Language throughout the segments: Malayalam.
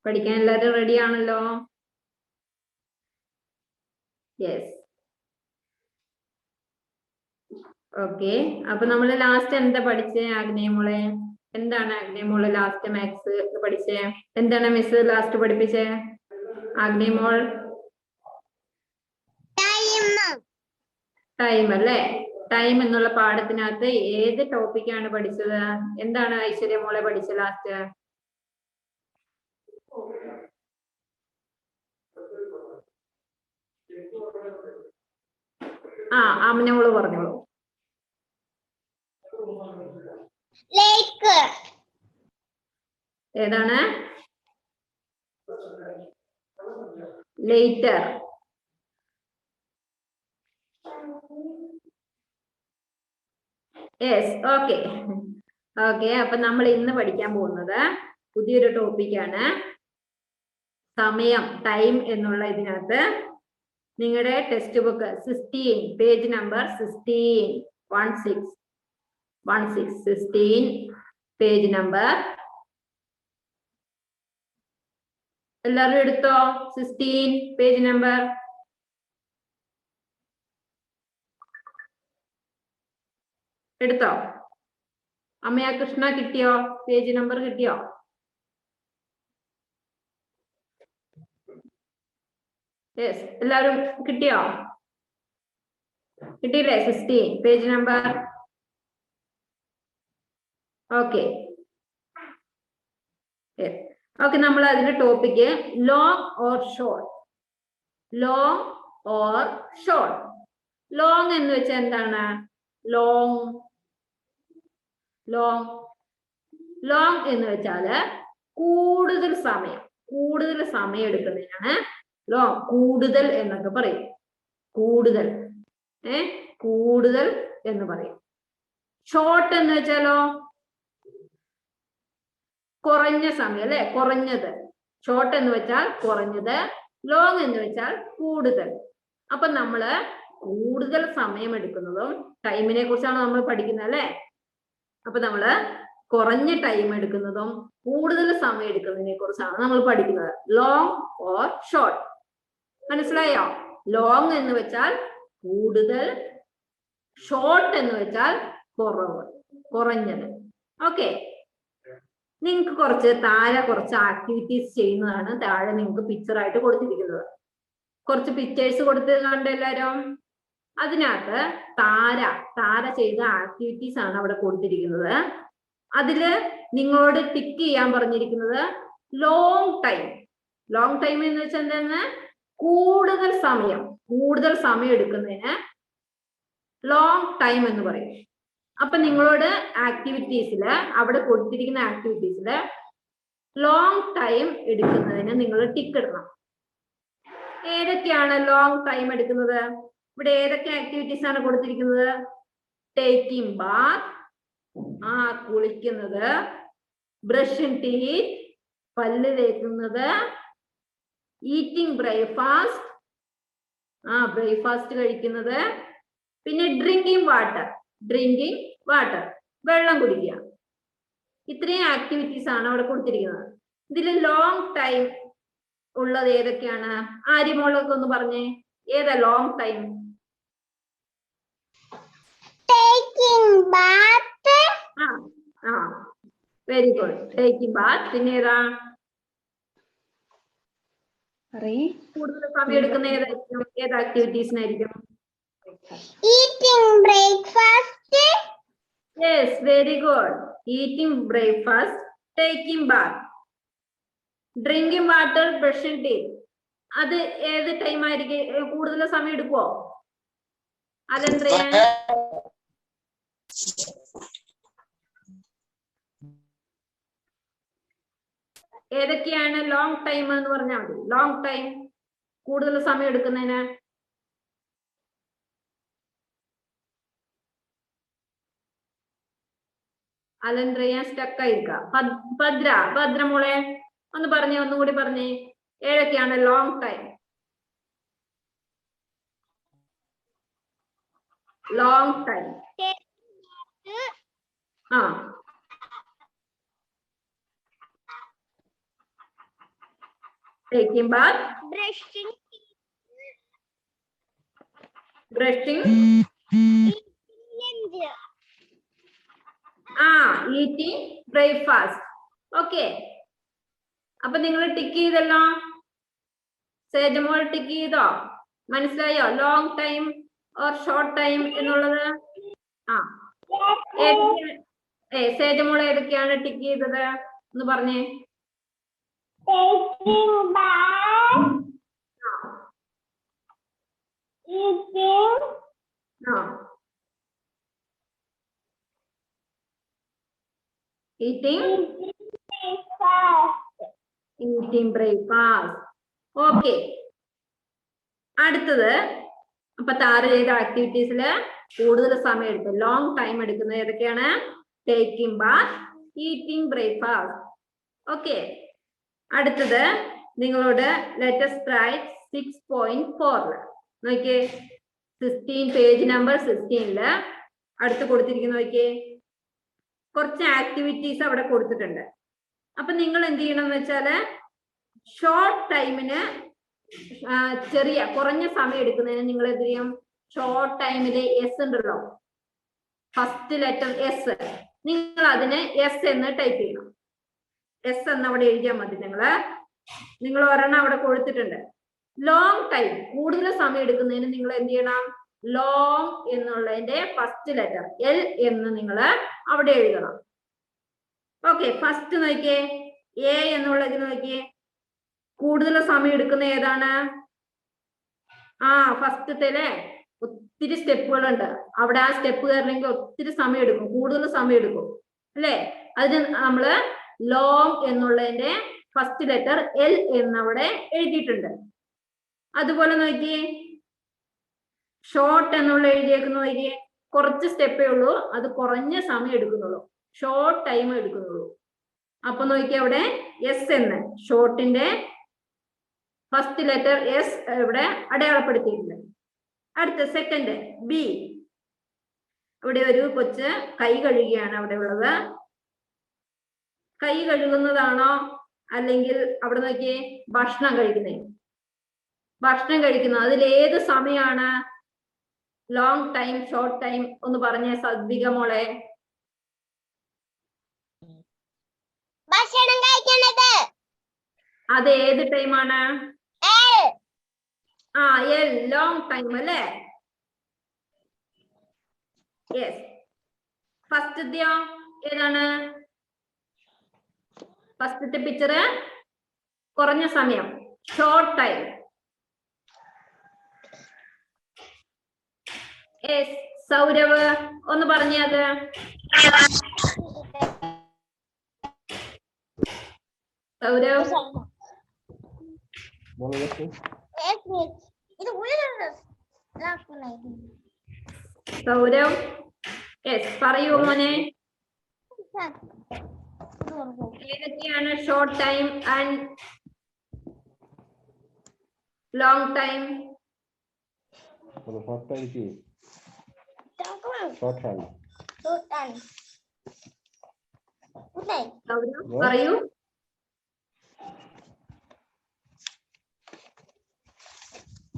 പഠിക്കാൻ എല്ലാവരും റെഡി ആണല്ലോ? യെസ്. ഓക്കെ, അപ്പൊ നമ്മള് ലാസ്റ്റ് എന്താ പഠിച്ചേ ആഗ്നേയമോളെ? എന്താണ് ആഗ്നേയമോള് ലാസ്റ്റ് മാത്സ് പഠിച്ചേ? എന്താണ് മിസ് ലാസ്റ്റ് പഠിപ്പിച്ചേ ആഗ്നേയമോൾ? ടൈം അല്ലേ? ടൈം എന്നുള്ള പാഠത്തിനകത്ത് ഏത് ടോപ്പിക്കാണ് പഠിച്ചത്? എന്താണ് ഐശ്വര്യ മോളെ പഠിച്ചത് ലാസ്റ്റ്? ആമിന മോള് പറഞ്ഞോളൂ. ഏതാണ്? ലേറ്റർ. Yes, okay. ഓക്കെ, അപ്പൊ നമ്മൾ ഇന്ന് പഠിക്കാൻ പോകുന്നത് പുതിയൊരു ടോപ്പിക്കാണ്. സമയം, ടൈം എന്നുള്ള ഇതിനകത്ത് നിങ്ങളുടെ text book 16 page number 16 page number എല്ലാവരും എടുത്തോ? 16 പേജ് നമ്പർ എടുത്തോ? അമ്മയാ കൃഷ്ണ കിട്ടിയോ? പേജ് നമ്പർ കിട്ടിയോ? യെസ്, എല്ലാവരും കിട്ടിയോ? കിട്ടിയില്ലേ? 16 പേജ് നമ്പർ. ഓക്കെ ഓക്കെ, നമ്മൾ അതിന്റെ topic long or short. Long or short. Long എന്ന് വെച്ചാൽ എന്താണ്? ലോങ് ലോങ് ലോങ് എന്ന് വെച്ചാല് കൂടുതൽ സമയം എടുക്കുന്നതിനാണ് ലോങ്. കൂടുതൽ എന്നൊക്കെ പറയും. കൂടുതൽ കൂടുതൽ എന്ന് പറയും. ഷോർട്ട് എന്ന് വെച്ചാലോ കുറഞ്ഞ സമയം അല്ലെ? കുറഞ്ഞത്. ഷോർട്ട് എന്ന് വെച്ചാൽ കുറഞ്ഞത്, ലോങ് എന്ന് വെച്ചാൽ കൂടുതൽ. അപ്പൊ നമ്മള് കൂടുതൽ സമയം എടുക്കുന്നതും ടൈമിനെ കുറിച്ചാണ് നമ്മൾ പഠിക്കുന്നത് അല്ലെ? അപ്പൊ നമ്മള് കുറഞ്ഞ ടൈം എടുക്കുന്നതും കൂടുതൽ സമയം എടുക്കുന്നതിനെ കുറിച്ചാണ് നമ്മൾ പഠിക്കുന്നത്. Long or short. മനസ്സിലായോ? ലോങ് എന്ന് വെച്ചാൽ കൂടുതൽ, ഷോർട്ട് എന്ന് വെച്ചാൽ കുറഞ്ഞത്. ഓക്കെ, നിങ്ങൾക്ക് താഴെ കുറച്ച് ആക്ടിവിറ്റീസ് ചെയ്യുന്നതാണ് താഴെ നിങ്ങൾക്ക് പിക്ചർ ആയിട്ട് കൊടുത്തിരിക്കുന്നത്. കുറച്ച് പിക്ചേഴ്സ് കൊടുത്ത് കണ്ട് എല്ലാരും. അതിനകത്ത് താര ചെയ്ത ആക്ടിവിറ്റീസ് ആണ് അവിടെ കൊടുത്തിരിക്കുന്നത്. അതില് നിങ്ങളോട് ടിക്ക് ചെയ്യാൻ പറഞ്ഞിരിക്കുന്നത് ലോങ് ടൈം. ലോങ് ടൈം എന്ന് വെച്ചാൽ എന്താണ്? കൂടുതൽ സമയം എടുക്കുന്നതിന് ലോങ് ടൈം എന്ന് പറയും. അപ്പൊ നിങ്ങളോട് ആക്ടിവിറ്റീസില് അവിടെ കൊടുത്തിരിക്കുന്ന ആക്ടിവിറ്റീസില് ലോങ് ടൈം എടുക്കുന്നതിന് നിങ്ങൾ ടിക്ക് ഇടണം. ഏതൊക്കെയാണ് ലോങ് ടൈം എടുക്കുന്നത്? ഇവിടെ ഏതൊക്കെ ആക്ടിവിറ്റീസ് ആണ് കൊടുത്തിരിക്കുന്നത്? ടേക്കിംഗ് ബാത്ത്, കുളിക്കുന്നത്, ബ്രഷിംഗ് ടീത്ത്, പല്ല് തേക്കുന്നത്, ഈറ്റിംഗ് ബ്രേക്ക്ഫാസ്റ്റ്, ബ്രേക്ക്ഫാസ്റ്റ് കഴിക്കുന്നത്, പിന്നെ ഡ്രിങ്കിങ് വാട്ടർ, വെള്ളം കുടിക്കുക. ഇത്രയും ആക്ടിവിറ്റീസ് ആണ് അവിടെ കൊടുത്തിരിക്കുന്നത്. ഇതിൽ ലോങ് ടൈം ഉള്ളത് ഏതൊക്കെയാണ്? ആര്യമോളൊക്കെ ഒന്ന് പറഞ്ഞേ, ഏതാ long time? Very good, taking bath. പിന്നെ ഏതാ കൂടുതൽ സമയം എടുക്കുന്ന ഏത് ആക്ടിവിറ്റീസിനായിരിക്കും? Eating breakfast. Yes, very good. Eating breakfast, taking bath, drinking water, brushing teeth. അത് ഏത് ടൈം ആയിരിക്കും? കൂടുതൽ സമയം എടുക്കുവോ? അതെന്താണ്? ഏതൊക്കെയാണ് ലോങ് ടൈം എന്ന് പറഞ്ഞാൽ മതി. ലോങ് ടൈം കൂടുതൽ സമയം എടുക്കുന്നതിന് അലൻഡ്രിയ സ്റ്റക്കായിരിക്ക. ഭദ്ര മോളെ ഒന്ന് പറഞ്ഞേ, ഒന്നുകൂടി പറഞ്ഞേ, ഏതൊക്കെയാണ് long time? Long time. Taking bath. Brushing. Brushing. Eating. Eating breakfast. Okay. അപ്പൊ നിങ്ങൾ ടിക്ക് ചെയ്തല്ലോ. സേജമോൾ ടിക്ക് ചെയ്തോ? മനസ്സിലായോ? Long time or short time എന്നുള്ളത്? സേജമോൾ ഏതൊക്കെയാണ് ടിക്ക് ചെയ്തത് എന്ന് പറഞ്ഞേ. Eating breakfast. Okay. അടുത്തത് അപ്പൊ താര ചെയ്ത ആക്ടിവിറ്റീസില് കൂടുതൽ സമയം എടുക്കും, ലോങ് ടൈം എടുക്കുന്നത് ഏതൊക്കെയാണ്? Taking bath, eating breakfast. Okay. അടുത്തത് നിങ്ങളോട് ലെറ്റസ് റൈറ്റ് 6.4 നോക്കിയേ. 16 പേജ് നമ്പർ 16 അടുത്ത് കൊടുത്തിരിക്കുന്ന നോക്കിയേ. കുറച്ച് ആക്ടിവിറ്റീസ് അവിടെ കൊടുത്തിട്ടുണ്ട്. അപ്പൊ നിങ്ങൾ എന്ത് ചെയ്യണം എന്ന് വെച്ചാല് ഷോർട്ട് ടൈമിന് കുറഞ്ഞ സമയം എടുക്കുന്നതിന് നിങ്ങൾ എന്ത് ചെയ്യും? ഷോർട്ട് ടൈമില് എസ് ഉണ്ടല്ലോ, ഫസ്റ്റ് ലെറ്റർ എസ്, നിങ്ങൾ അതിന് എസ് എന്ന് ടൈപ്പ് ചെയ്യണം. എസ് എന്ന് അവിടെ എഴുതിയാൽ മതി. നിങ്ങൾ ഒരെണ്ണം അവിടെ കൊടുത്തിട്ടുണ്ട്. ലോങ് ടൈം കൂടുതൽ സമയം എടുക്കുന്നതിന് നിങ്ങൾ എന്ത് ചെയ്യണം? ലോങ് എന്നുള്ളതിന്റെ ഫസ്റ്റ് ലെറ്റർ എൽ എന്ന് നിങ്ങൾ അവിടെ എഴുതണം. ഓക്കെ. ഫസ്റ്റ് നോക്കിയേ, എ എന്നുള്ളതിന് നോക്കിയേ. കൂടുതൽ സമയം എടുക്കുന്ന ഏതാണ്? ഫസ്റ്റത്തെ ഒത്തിരി സ്റ്റെപ്പുകളുണ്ട് അവിടെ. ആ സ്റ്റെപ്പ് കയറണമെങ്കിൽ ഒത്തിരി സമയം എടുക്കും, കൂടുതൽ സമയം എടുക്കും അല്ലേ? അതിന് നമ്മള് ലോങ് എന്നുള്ളതിന്റെ ഫസ്റ്റ് ലെറ്റർ എൽ എന്നവിടെ എഴുതിയിട്ടുണ്ട്. അതുപോലെ നോക്കിയേ, ഷോർട്ട് എന്നുള്ള എഴുതിയേക്കുന്ന നോക്കിയേ. കുറച്ച് സ്റ്റെപ്പേ ഉള്ളൂ, അത് കുറഞ്ഞ സമയം എടുക്കുന്നുള്ളൂ, ഷോർട്ട് ടൈം എടുക്കുന്നുള്ളൂ. അപ്പൊ നോക്കിയേ അവിടെ എസ് എന്ന് ഷോർട്ടിന്റെ ഫസ്റ്റ് ലെറ്റർ എസ് ഇവിടെ അടയാളപ്പെടുത്തിയിട്ടുണ്ട്. അടുത്ത സെക്കൻഡ് ബി. ഇവിടെ ഒരു കൊച്ച് കൈ കഴുകിയാണ് അവിടെ ഉള്ളത്. കൈ കഴുകുന്നതാണോ അല്ലെങ്കിൽ അവിടെ നോക്കിയേ ഭക്ഷണം കഴിക്കുന്നത്? ഭക്ഷണം കഴിക്കുന്നത്. അതിലേത് സമയമാണ്? ലോങ് ടൈം, ഷോർട്ട് ടൈം ഒന്ന് പറഞ്ഞേ സദ്വിക മോളെ. ഭക്ഷണം കഴിക്കുന്നത്. അത് ഏത് ടൈമാണ്? ലോങ് ടൈം അല്ലേ? യെസ്. ഫസ്റ്റത്തെയോ ഏതാണ്? ഫസ്റ്റത്തെ പിക്ചർ കുറഞ്ഞ സമയം, ഷോർട്ട് ടൈം. യെസ്. സൗരവ് ഒന്ന് പറഞ്ഞേ അത്. സൗരവ് സൗരവ് യെസ് പറയൂ മോനെ. ഏതൊക്കെയാണ് short time and long time? Sourav പറയൂ.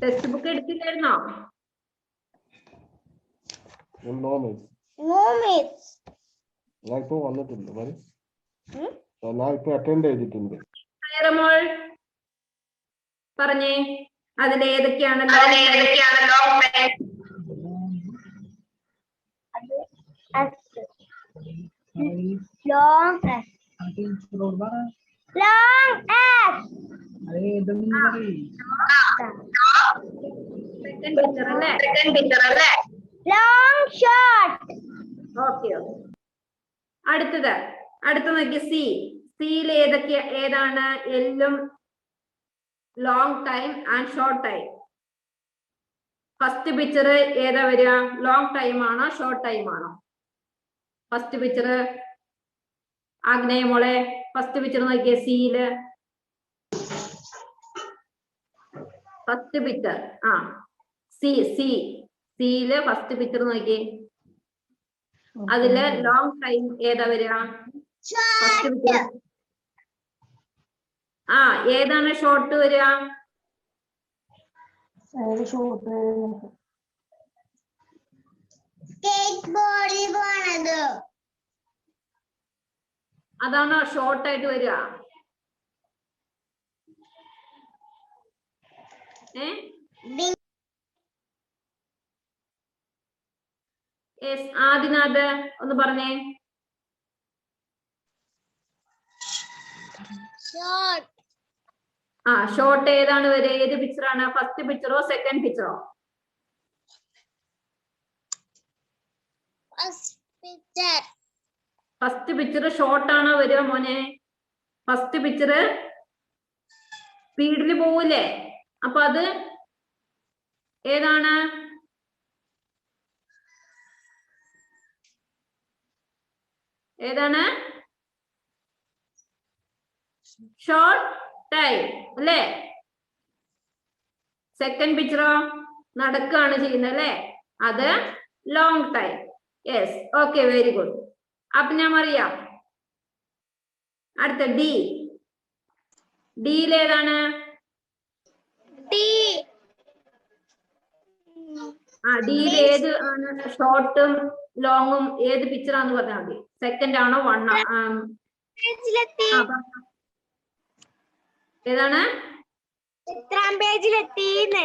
ടെക്സ്റ്റ് ബുക്ക് എടുത്തില്ലായിരുന്നോ? പറഞ്ഞേ അതിലേതൊക്കെയാണ് ലോങ് ടൈം? അടുത്ത നോക്കി സി. സിയിൽ ഏതാണ് എല്ലും long time and short time? First picture ഏതാ വരിക? ലോങ് ടൈം ആണോ ഷോർട്ട് ടൈം ആണോ? ഫസ്റ്റ് പിക്ചർ ആഗ്നേയ മോളെ, ഫസ്റ്റ് പിക്ചർ നോക്കിയേ. സിയില് ഫസ്റ്റ് പിക്ചർ സിയില് ഫസ്റ്റ് പിക്ചർ നോക്കിയേ. അതില് ലോങ് ടൈം ഏതാ വരിക? ഫസ്റ്റ് പിക്ചർ ആ ഏതാണ് ഷോർട്ട് വരിക? അതാണോ ഷോർട്ട് ആയിട്ട് വരിക? ആദിനാഥ് ഒന്ന് പറഞ്ഞേ. ഷോർട്ട് ഏതാണ് വരിക? ഏത് പിക്ചറാണ്? ഫസ്റ്റ് പിക്ചറോ സെക്കൻഡ് പിക്ചറോ? ഫസ്റ്റ് പിക്ചർ ഷോർട്ട് ആണോ വരിക മോനെ? ഫസ്റ്റ് പിക്ചർ സ്പീഡിൽ പോവില്ലേ? അപ്പൊ അത് ഏതാണ്? ഏതാണ്? ഷോർട്ട് ടൈം അല്ലേ? സെക്കൻഡ് പിക്ചറോ നടക്കുകയാണ് ചെയ്യുന്നത് അല്ലേ? അത് long time. Yes, okay, very good. അപ്പൊ ഞാൻ അറിയാം. അടുത്ത ഡി. ഡിയിൽ ഏതാണ്? ഡിയിൽ ഏത് ആണ് ഷോർട്ടും ലോങ്ങും? ഏത് പിക്ചറാന്ന് പറഞ്ഞാൽ മതി. സെക്കൻഡ് ആണോ വൺ? ഏതാണ്? 17.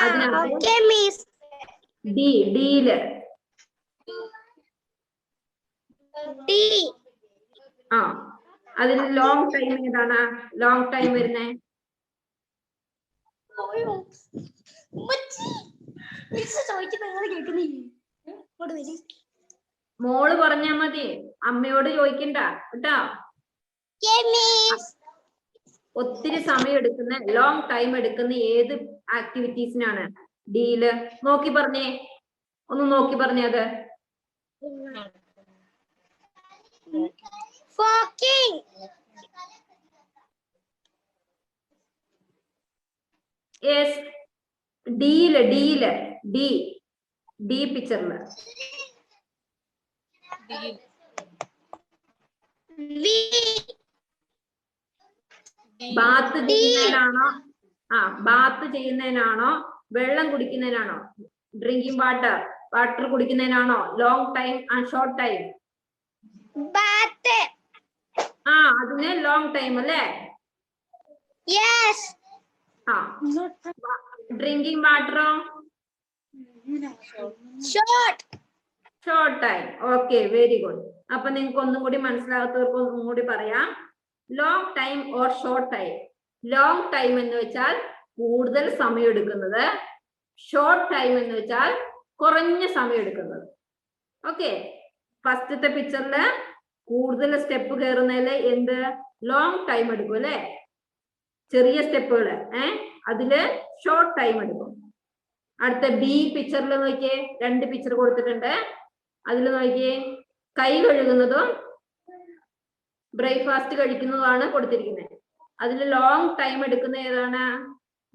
അതിനകത്ത് ഡിയില് അതിൽ ലോങ് ടൈം ഏതാണ്? ലോങ് ടൈം വരുന്നേ മോള് പറഞ്ഞാ മതി, അമ്മയോട് ചോദിക്കണ്ട കേട്ടോ. ഒത്തിരി സമയം എടുക്കുന്ന, ലോങ് ടൈം എടുക്കുന്ന ഏത് ആക്ടിവിറ്റീസിനാണ്? ഡിയില് നോക്കി പറഞ്ഞേ, ഒന്ന് നോക്കി പറഞ്ഞേ. അത് യെസ്, ഡിയില് ഡി പിക്ചറില് ബാത്ത് ചെയ്യുന്നതിനാണോ? ബാത്ത് ചെയ്യുന്നതിനാണോ? വെള്ളം കുടിക്കുന്നതിനാണോ? ഡ്രിങ്കിങ് വാട്ടർ കുടിക്കുന്നതിനാണോ long time and short time? അതിന് ലോങ് ടൈം അല്ലേ? ഡ്രിങ്കിങ് വാട്ടറോ? Short time. Okay, very good. അപ്പൊ നിങ്ങൾക്ക് ഒന്നും കൂടി മനസ്സിലാകാത്തവർക്ക് ഒന്നും കൂടി പറയാം. Long time or short time. Long time എന്ന് വെച്ചാൽ കൂടുതൽ സമയം എടുക്കുന്നത്, ഷോർട്ട് ടൈം എന്ന് വെച്ചാൽ കുറഞ്ഞ സമയം എടുക്കുന്നത്. ഓക്കെ, ഫസ്റ്റത്തെ പിക്ചറില് കൂടുതൽ സ്റ്റെപ്പ് കയറുന്നതിൽ എന്ത് ലോങ് ടൈം എടുക്കും അല്ലെ? ചെറിയ സ്റ്റെപ്പുകള് അതില് ഷോർട്ട് ടൈം എടുക്കും. അടുത്ത ബി പിക്ചറിൽ നോക്കിയേ, 2 പിക്ചർ കൊടുത്തിട്ടുണ്ട്. അതിൽ നോക്കിയേ, കൈ കഴുകുന്നതും ബ്രേക്ക്ഫാസ്റ്റ് കഴിക്കുന്നതുമാണ് കൊടുത്തിരിക്കുന്നത്. അതിൽ ലോങ് ടൈം എടുക്കുന്ന ഏതാണ്?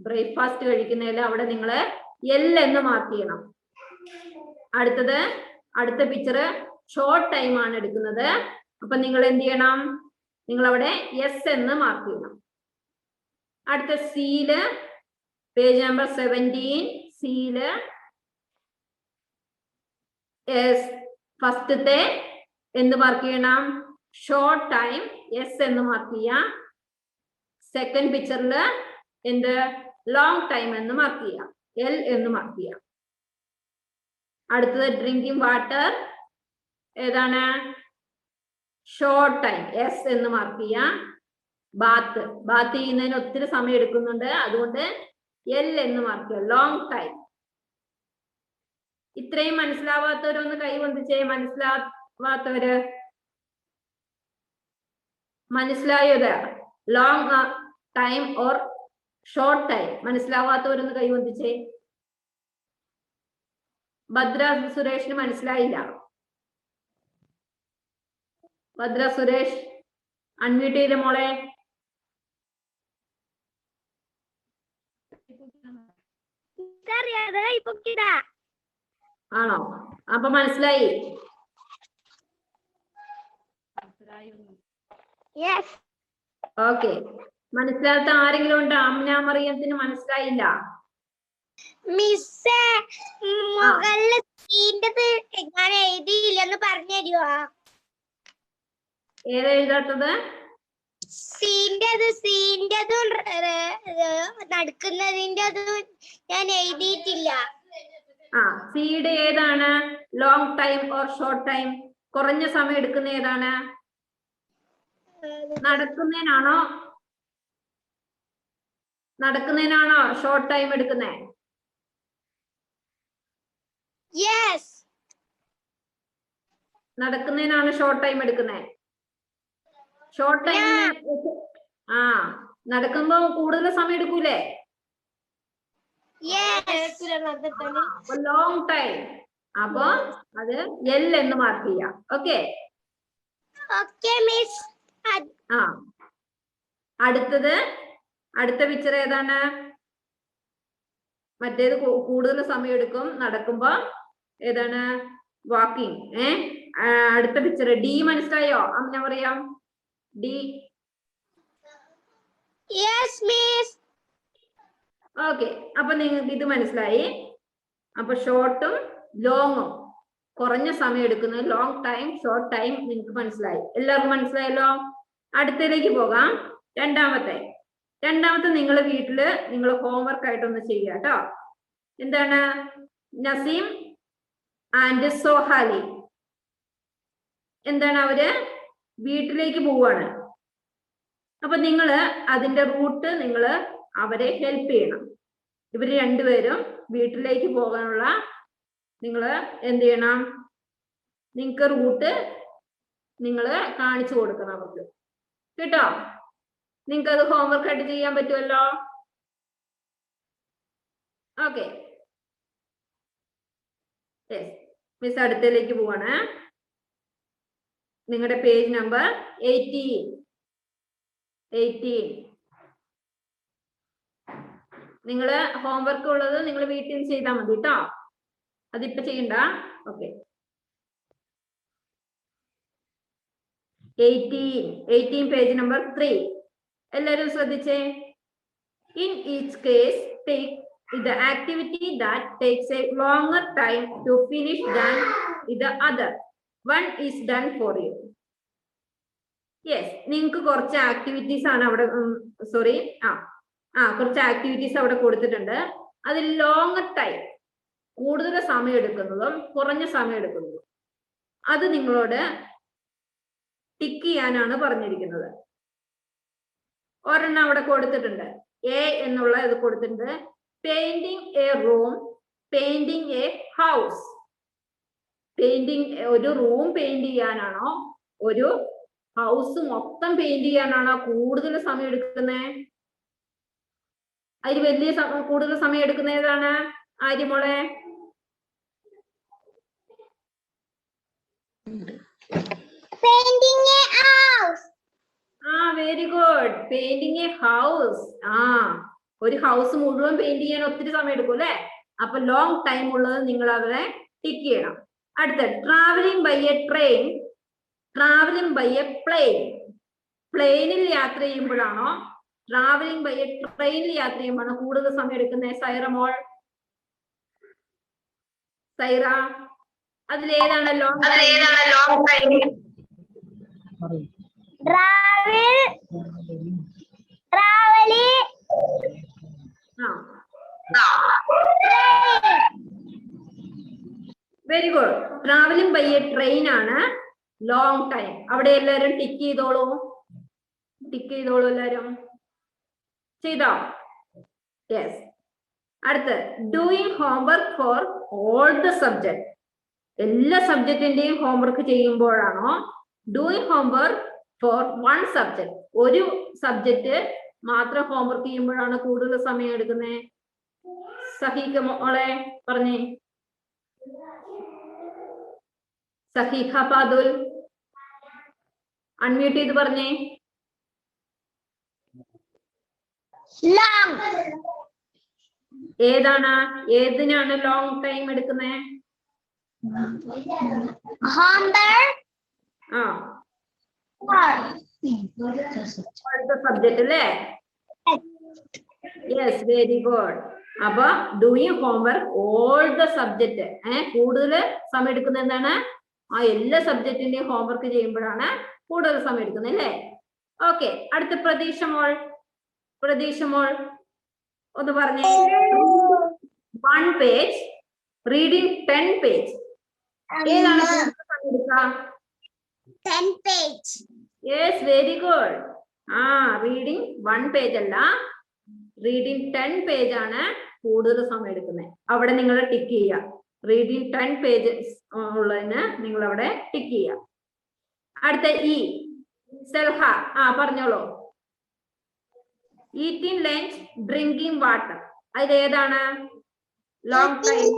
ബ്രേക്ക്ഫാസ്റ്റ് കഴിക്കുന്നതിൽ അവിടെ നിങ്ങൾ എൽ എന്ന് മാർക്ക് ചെയ്യണം. അടുത്ത പിക്ചർ ഷോർട്ട് ടൈം ആണ് എടുക്കുന്നത്. അപ്പൊ നിങ്ങൾ എന്ത് ചെയ്യണം? നിങ്ങൾ അവിടെ എസ് എന്ന് മാർക്ക് ചെയ്യണം. അടുത്ത സിയില് പേജ് നമ്പർ 17 സിയില് ഫസ്റ്റത്തെ എന്ത് മാർക്ക് ചെയ്യണം? ഷോർട്ട് ടൈം എസ് എന്ന് മാർക്ക് ചെയ്യാം. സെക്കൻഡ് പിക്ചറിൽ എന്ത് ലോങ് ടൈം എന്ന് മാർക്ക് ചെയ്യാം, എൽ എന്ന് മാർക്ക് ചെയ്യാം. അടുത്തത് ഡ്രിങ്കിങ് വാട്ടർ ഏതാണ്? ഷോർട്ട് ടൈം എസ് എന്ന് മാർക്ക് ചെയ്യാം. ബാത്ത് ചെയ്യുന്നതിന് ഒത്തിരി സമയം എടുക്കുന്നുണ്ട്, അതുകൊണ്ട് എൽ എന്ന് മാർക്ക് ചെയ്യാം, ലോങ് ടൈം. ഇത്രയും മനസ്സിലാവാത്തവരൊന്ന് കൈ പൊന്തിച്ചേ. മനസ്സിലാവാത്തവര് മനസ്സിലായത് long time or short time മനസ്സിലാവാത്തവരൊന്ന് കൈ പൊന്തിച്ചേ. ഭദ്ര സുരേഷിന് മനസ്സിലായില്ല. ഭദ്ര സുരേഷ് അൺമ്യൂട്ട് ചെയ്ത മോളെ. ആണോ? അപ്പൊ മനസ്സിലായി? ഓക്കെ. മനസ്സിലാത്ത ആരെങ്കിലും ഉണ്ടോ? അമ്ന മറിയത്തിന് മനസ്സിലായില്ല? മിസ്സേ മുകളിൽ സീന്റത് ഞാൻ എഴുതിയില്ലെന്ന് പറഞ്ഞു തരുവോ? ഏതാ എഴുതാത്തത്? സീന്റതും നടക്കുന്നതിൻ്റെതും ഞാൻ എഴുതിയിട്ടില്ല. സീഡ് ഏതാണ്? Long time or short time? കുറഞ്ഞ സമയം എടുക്കുന്ന ഏതാണ്? നടക്കുന്നതിനാണോ ഷോർട്ട് ടൈം എടുക്കുന്നേ? നടക്കുന്നതിനാണ് ഷോർട്ട് ടൈം എടുക്കുന്നേ. ഷോർട്ട് ടൈം നടക്കുമ്പോ കൂടുതൽ സമയം എടുക്കൂലേ? Long time. അപ്പൊ അത് എൽ എന്ന് മാർക്ക് ചെയ്യാം. ഓക്കെ. അടുത്ത പിക്ചർ ഏതാണ്? മറ്റേത് കൂടുതൽ സമയം എടുക്കും നടക്കുമ്പോ. ഏതാണ്? വാക്കിംഗ്. അടുത്ത പിക്ചർ ഡി മനസ്സിലായോ? ഞാൻ പറയാം. ഡി. ഓക്കെ. അപ്പൊ നിങ്ങൾക്ക് ഇത് മനസ്സിലായി. അപ്പൊ ഷോർട്ടും ലോങ്ങും, കുറഞ്ഞ സമയം എടുക്കുന്നത് ലോങ് ടൈം, ഷോർട്ട് ടൈം നിങ്ങൾക്ക് മനസ്സിലായി. എല്ലാവർക്കും മനസ്സിലായല്ലോ? അടുത്തതിലേക്ക് പോകാം. രണ്ടാമത്തെ നിങ്ങൾ വീട്ടില് നിങ്ങൾ ഹോംവർക്ക് ആയിട്ടൊന്ന് ചെയ്യുക കേട്ടോ. എന്താണ്? നസീം ആൻഡ് സോഹാലി എന്താണ്? അവര് വീട്ടിലേക്ക് പോവാണ്. അപ്പൊ നിങ്ങള് അതിന്റെ റൂട്ട് നിങ്ങള് അവരെ ഹെൽപ്പ് ചെയ്യണം. ഇവര് രണ്ടുപേരും വീട്ടിലേക്ക് പോകാനുള്ള നിങ്ങള് എന്ത് ചെയ്യണം? നിങ്ങൾക്ക് റൂട്ട് നിങ്ങള് കാണിച്ചു കൊടുക്കണം അവർക്ക് കേട്ടോ. നിങ്ങൾക്ക് അത് ഹോംവർക്ക് ആയിട്ട് ചെയ്യാൻ പറ്റുമല്ലോ. ഓക്കെ. മിസ് അടുത്തതിലേക്ക് പോവാണ്. നിങ്ങളുടെ പേജ് നമ്പർ 18. നിങ്ങള് ഹോംവർക്ക് ഉള്ളത് നിങ്ങൾ വീട്ടിൽ നിന്ന് ചെയ്താൽ മതി കേട്ടോ. അതിപ്പോ ചെയ്യണ്ട. ഓക്കെ. 18 page number 3. എല്ലാവരും ശ്രദ്ധിച്ചേ. In each case take the activity that takes a longer time to finish than the other one is done for you. Yes, നിങ്ങൾക്ക് കുറച്ച് ആക്ടിവിറ്റീസ് ആണ് അവിടെ. സോറി, കുറച്ച് ആക്ടിവിറ്റീസ് അവിടെ കൊടുത്തിട്ടുണ്ട്. അതിൽ ലോങ്ങർ ടൈം, കൂടുതൽ സമയം എടുക്കുന്നതും കുറഞ്ഞ സമയം എടുക്കുന്നതും, അത് നിങ്ങളോട് ടിക്ക് ചെയ്യാനാണ് പറഞ്ഞിരിക്കുന്നത്. ഒരെണ്ണം അവിടെ കൊടുത്തിട്ടുണ്ട്. എ എന്നുള്ള ഇത് കൊടുത്തിട്ടുണ്ട്. Painting A room, painting a house. ഒരു റൂം പെയിന്റ് ചെയ്യാനാണോ ഒരു ഹൗസ് മൊത്തം പെയിന്റ് ചെയ്യാനാണോ കൂടുതൽ സമയം എടുക്കുന്നത്? അതിൽ കൂടുതൽ സമയം എടുക്കുന്ന ഏതാണ്? ആര്യമോളെ? Very good. Painting a house. ഒരു ഹൗസ് മുഴുവൻ പെയിന്റ് ചെയ്യാൻ ഒത്തിരി സമയം എടുക്കും അല്ലെ? അപ്പൊ ലോങ് ടൈം ഉള്ളത് നിങ്ങൾ അവരെ ടിക്ക് ചെയ്യണം. അടുത്ത travelling by a train, travelling by a plane. പ്ലെയിനിൽ യാത്ര ചെയ്യുമ്പോഴാണോ ട്രാവലിംഗ് ബൈ എ ട്രെയിനിൽ യാത്ര ചെയ്യുമ്പോഴാണോ കൂടുതൽ സമയം എടുക്കുന്നത്? സൈറ മോൾ, സൈറ, അതിലേതാണ് long time? Very good. Travelling by a train ആണ് ലോങ് ടൈം. അവിടെ എല്ലാരും ടിക്ക് ചെയ്തോളൂ. എല്ലാരും ചെയ്തോ? യെസ്. അടുത്ത് doing homework for all the subject. എല്ലാ സബ്ജക്റ്റിന്റെയും ഹോംവർക്ക് ചെയ്യുമ്പോഴാണോ? Doing homework for one subject, ഒരു സബ്ജക്റ്റ് മാത്രം ഹോംവർക്ക് ചെയ്യുമ്പോഴാണ് കൂടുതൽ സമയം എടുക്കുന്നത്? സഹീഖ മോളെ പറഞ്ഞേ. സഹീഖ പാദുൽ അൺമ്യൂട്ട് ചെയ്ത് പറഞ്ഞേ. ഏതിനാണ് ലോങ് ടൈം എടുക്കുന്നത്? homework ആ or സബ്ജക്ട് അല്ലേ? Yes, very good. അപ്പൊ doing homework all the subject. കൂടുതൽ സമയം എടുക്കുന്നത് എന്താണ്? ആ എല്ലാ സബ്ജക്റ്റിന്റെയും ഹോംവർക്ക് ചെയ്യുമ്പോഴാണ് കൂടുതൽ സമയം എടുക്കുന്നത് അല്ലേ? ഓക്കെ, അടുത്ത പ്രതീക്ഷ മോൾ. പ്രതീക്ഷ മോൾ ഒന്ന് പറഞ്ഞേ. 1 പേജ്, റീഡിങ് 10 പേജ്. ഏതാണ് സമയം എടുക്കുക? 10 page. Yes, very good. ആ റീഡിങ് 1 പേജ് അല്ല, റീഡിങ് 10 പേജ് ആണ് കൂടുതൽ സമയം എടുക്കുന്നത്. അവിടെ നിങ്ങൾ ടിക്ക് ചെയ്യുക. റീഡിങ് 10 പേജസ് ഉള്ളതിന് നിങ്ങൾ അവിടെ ടിക്ക് ചെയ്യുക. അടുത്ത ഇ, സെൽഹ. പറഞ്ഞോളൂ. Eating lunch, drinking water. അതിലേതാണ് long time?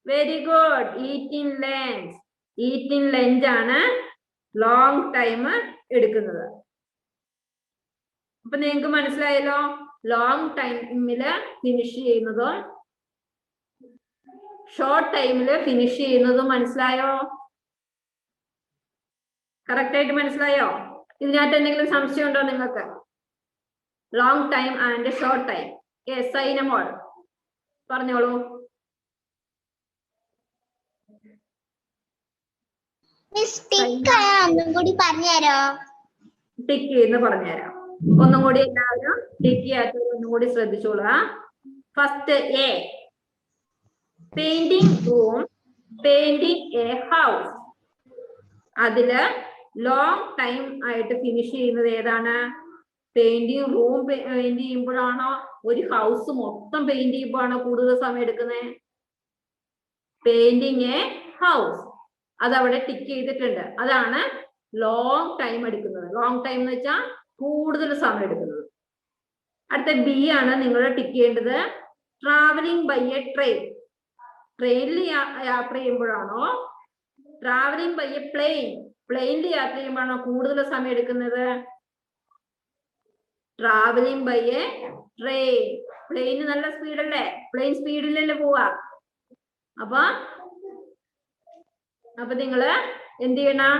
Very good. Eating lunch. Eating lunch ആണ് ലോങ് ടൈം എടുക്കുന്നത്. അപ്പൊ നിങ്ങൾക്ക് മനസ്സിലായല്ലോ, ലോങ് ടൈമില് ഫിനിഷ് ചെയ്യുന്നതും ഷോർട്ട് ടൈമില് ഫിനിഷ് ചെയ്യുന്നതും മനസ്സിലായോ? കറക്റ്റ് ആയിട്ട് മനസ്സിലായോ? ഇതിനകത്ത് എന്തെങ്കിലും സംശയം ഉണ്ടോ നിങ്ങൾക്ക്? Long time and short time. Yes, സൈനമോൾ പറഞ്ഞോളൂ. ഒന്നും കൂടി പറഞ്ഞുതരോ? ടിക്ക് ചെയ്യുന്ന പറഞ്ഞുതരാം. ഒന്നും കൂടി എല്ലാവരും ടിക്ക് ചെയ്യാത്തവർ ഒന്നും കൂടി ശ്രദ്ധിച്ചോളൂ. First A, painting room, painting a house. അതില് ലോങ് ടൈം ആയിട്ട് ഫിനിഷ് ചെയ്യുന്നത് ഏതാണ്? പെയിന്റിംഗ് റൂം പെയിന്റ് ചെയ്യുമ്പോഴാണോ, ഒരു ഹൗസ് മൊത്തം പെയിന്റ് ചെയ്യുമ്പോഴാണോ കൂടുതൽ സമയം എടുക്കുന്നത്? പെയിന്റിംഗ് എ ഹൗസ്, അതവിടെ ടിക്ക് ചെയ്തിട്ടുണ്ട്. അതാണ് ലോങ് ടൈം എടുക്കുന്നത്. ലോങ് ടൈം എന്ന് വെച്ചാൽ കൂടുതൽ സമയം എടുക്കുന്നത്. അടുത്ത ബി ആണ് നിങ്ങൾ ടിക്ക് ചെയ്യേണ്ടത്. Travelling by a train. ട്രെയിനിൽ യാത്ര ചെയ്യുമ്പോഴാണോ, ട്രാവലിംഗ് ബൈ എ പ്ലെയിൻ, പ്ലെയിനിൽ യാത്ര ചെയ്യുമ്പോഴാണോ കൂടുതൽ സമയം എടുക്കുന്നത്? Travelling by a train. പ്ലെയിന് നല്ല സ്പീഡല്ലേ? പ്ലെയിൻ സ്പീഡിലല്ലേ പോവാ? അപ്പൊ നിങ്ങള് എന്ത് ചെയ്യണം?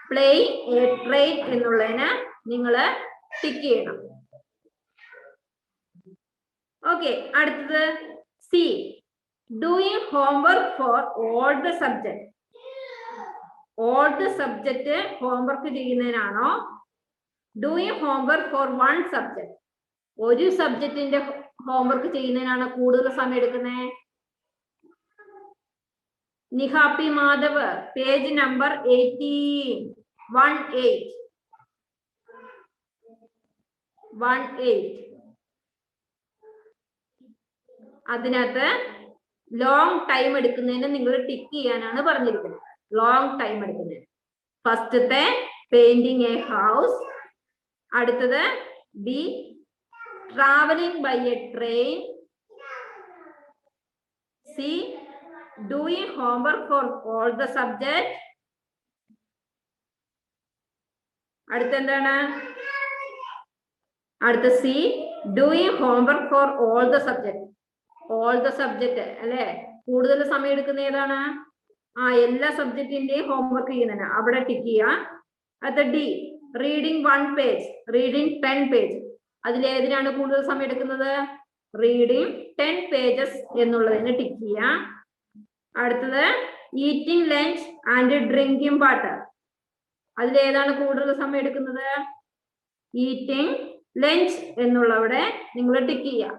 പ്ലെയിൻ എ ട്രെയിൻ എന്നുള്ളതിന് നിങ്ങള് ടിക്ക് ചെയ്യണം. ഓക്കെ, അടുത്തത് C, doing homework for all the subject. All the subject homework ചെയ്യുന്നതിനാണോ, ഡൂയിങ് ഹോംവർക്ക് ഫോർ 1 സബ്ജക്ട്, ഒരു സബ്ജക്റ്റിന്റെ ഹോംവർക്ക് ചെയ്യുന്നതിനാണ് കൂടുതൽ സമയം എടുക്കുന്നത്? നിഹാപ്പി മാധവ്, പേജ് നമ്പർ 18. 18. അതിനകത്ത് ലോങ് ടൈം എടുക്കുന്നതിന് നിങ്ങൾ ടിക്ക് ചെയ്യാനാണ് പറഞ്ഞിരിക്കുന്നത്. ലോങ് ടൈം എടുക്കുന്നതിന് ഫസ്റ്റത്തെ പെയിന്റിംഗ് എ ഹൗസ്, അടുത്തത് B travelling by a train, C doing homework for all the subject, അടുത്ത എന്താണ്? അടുത്ത C doing homework for all the subject. All the subject അല്ലെ? കൂടുതൽ സമയം എടുക്കുന്ന ഏതാണ്? എല്ലാ സബ്ജക്റ്റിന്റെയും ഹോംവർക്ക് ചെയ്യുന്നതിന് അവിടെ ടിക്ക് ചെയ്യാം. അടുത്ത D reading 1 page, reading 10 page. അതിലേതിനാണ് കൂടുതൽ സമയം എടുക്കുന്നത്? റീഡിംഗ് 10 പേജസ് എന്നുള്ളതിന് ടിക്ക് ചെയ്യാം. അടുത്തത് eating lunch and drinking water. അതിലേതാണ് കൂടുതൽ സമയം എടുക്കുന്നത്? ഈറ്റിംഗ് ലഞ്ച് എന്നുള്ളവിടെ നിങ്ങൾ ടിക്ക് ചെയ്യാം.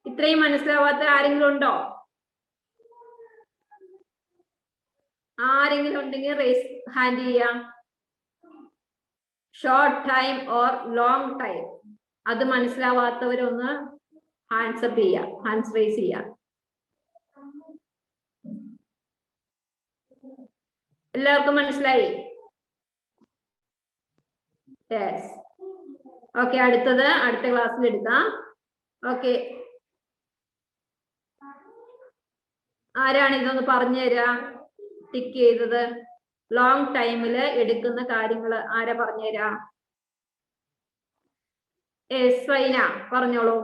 ഇത്രയും മനസ്സിലാവാത്ത ആരെങ്കിലും ഉണ്ടോ? ആരെങ്കിലും ഉണ്ടെങ്കിൽ റേസ് ഹാൻഡ് ചെയ്യാം. Short time or long time, അത് മനസ്സിലാവാത്തവരൊന്ന് ഹാൻഡ്സ് അപ്പ് ചെയ്യാം, ഹാൻഡ്സ് റേസ് ചെയ്യാം. എല്ലാവർക്കും മനസ്സിലായി? യെസ്. ഓക്കെ, അടുത്തത് അടുത്ത ക്ലാസ്സിൽ എടുക്കാം. ഓക്കെ, ആരാണ് ഇതൊന്ന് പറഞ്ഞു തരാ? ടിക്ക് ചെയ്തത് ലോങ് ടൈമില് എടുക്കുന്ന കാര്യങ്ങൾ ആരാ പറഞ്ഞു തരാ? സൈന പറഞ്ഞോളൂ.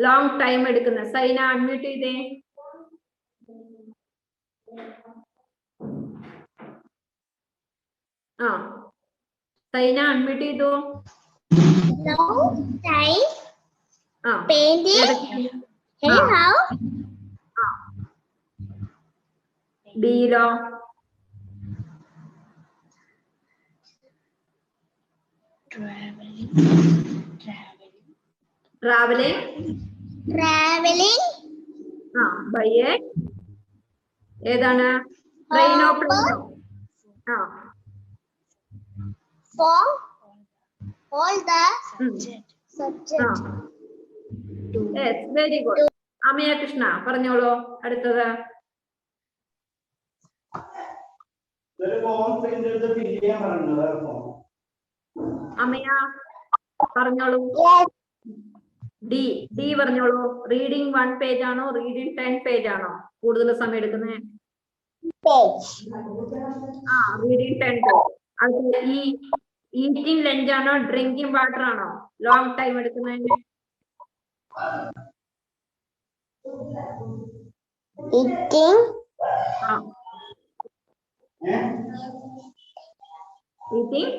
ലോങ് ടൈം എടുക്കുന്ന സൈന അൺമ്യൂട്ട് ചെയ്തേ. ആ സൈന അൺമ്യൂട്ട് ചെയ്തു. Long time ആ painting. ഏതൊക്കെയാണ്? Anyhow. ബിയിലോ? ട്രാവലിംഗ്. Traveling. ആ ബൈയെ ഏതാണ്? ട്രെയിനോ പ്ലെയിനോ? ആ For all the ഉം. subject. Yes very good. Amaya Krishna പറഞ്ഞോളൂ അടുത്തത്. അമയ പറഞ്ഞോളൂ. Yes. ഡി ഡി പറഞ്ഞോളൂ. റീഡിംഗ് 1 പേജ് ആണോ റീഡിംഗ് 10 പേജ് ആണോ കൂടുതൽ സമയം എടുക്കുന്നത്? Page. ആ റീഡിംഗ് 10 പേജ്. അത് ഈ ഈറ്റിംഗ് ലഞ്ച് ആണോ ഡ്രിങ്കിങ് വാട്ടർ ആണോ ലോങ് ടൈം എടുക്കുന്നതിന്? Eating. ആ ഈറ്റിംഗ്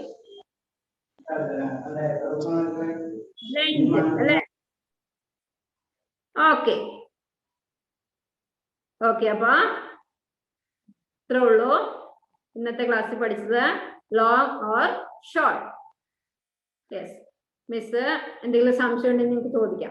ലഞ്ച് അല്ലേ? Okay okay. അപ്പൊ ഇത്രേ ഉള്ളൂ ഇന്നത്തെ ക്ലാസ്സിൽ പഠിച്ചത്. Long or short. Yes miss എന്തെങ്കിലും സംശയം ഉണ്ടെങ്കിൽ നിങ്ങൾക്ക് ചോദിക്കാം.